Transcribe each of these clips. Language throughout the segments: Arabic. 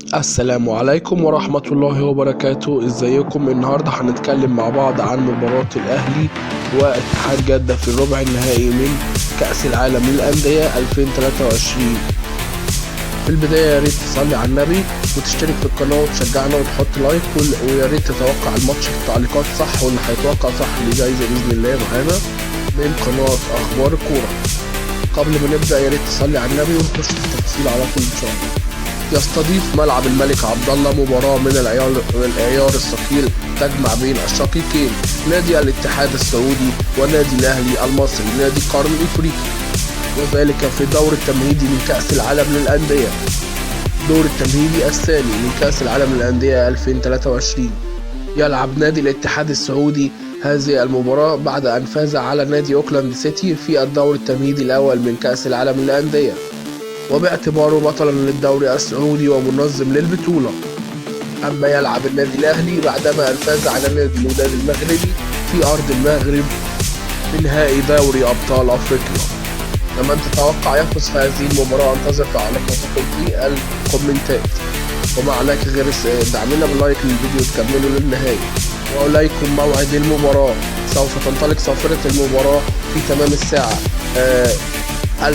السلام عليكم ورحمة الله وبركاته. ازيكم؟ النهاردة هنتكلم مع بعض عن مباراة الأهلي واتحاد جدة في الربع النهائي من كأس العالم للأندية 2023. في البداية يا ريت تصلي على النبي وتشترك في القناة وتشجعنا وتحط لايك ويا ريت تتوقع الماتش في التعليقات صح، واللي هيتوقع صح ليه جايزة بإذن الله معانا من قناة أخبار الكورة. قبل ما نبدأ يا ريت تصلي على النبي ونخش في التفاصيل على طول إن شاء الله. يستضيف ملعب الملك عبد الله مباراة من العيار الثقيل تجمع بين الشقيقين نادي الاتحاد السعودي ونادي الأهلي المصري نادي القرن الإفريقي، وذلك في الدور التمهيدي من كأس العالم للأندية، دور التمهيدي الثاني من كأس العالم للأندية 2023. يلعب نادي الاتحاد السعودي هذه المباراة بعد أن فاز على نادي أوكلاند سيتي في الدور التمهيدي الأول من كأس العالم للأندية، وباعتباره بطلا للدوري السعودي ومنظم للبطولة. أما يلعب النادي الأهلي بعدما أن فاز على نادي الوداد المغربي في أرض المغرب بنهائي دوري أبطال أفريقيا. لمن تتوقع يفوز في هذه المباراة؟ انتظر تعليقاتكم في الكومنتات، وما عليك غير دعمنا باللايك للفيديو وتكملوا للنهاية. وإليكم موعد المباراة. سوف تنطلق صافرة المباراة في تمام الساعة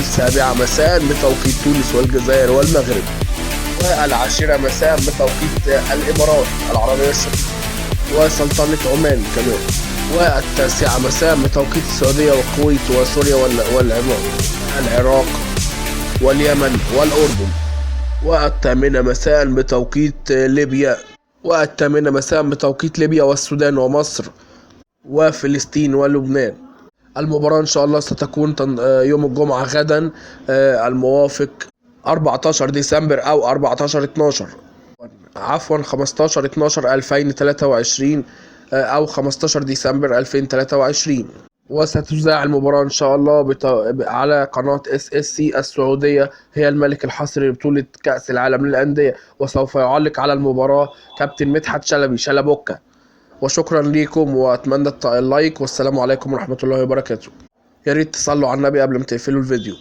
7 مساء بتوقيت تونس والجزائر والمغرب، و10 مساء بتوقيت الإمارات العربية الشقيقة وسلطنة عمان كمان، و9 مساء بتوقيت السعودية والكويت وسوريا والعراق واليمن والأردن، و8 مساء بتوقيت ليبيا، و8 مساء بتوقيت ليبيا والسودان ومصر وفلسطين ولبنان. المباراة إن شاء الله ستكون يوم الجمعة غدا الموافق 14 ديسمبر أو 15/12/2023 أو 15 ديسمبر 2023. وستذاع المباراة إن شاء الله على قناة SSC السعودية، هي الملك الحصري لبطولة كأس العالم للأندية، وسوف يعلق على المباراة كابتن مدحت شلبوكة. وشكرا ليكم واتمنى اللايك، والسلام عليكم ورحمة الله وبركاته. يا ريت تصلوا على النبي قبل ما تقفلوا الفيديو.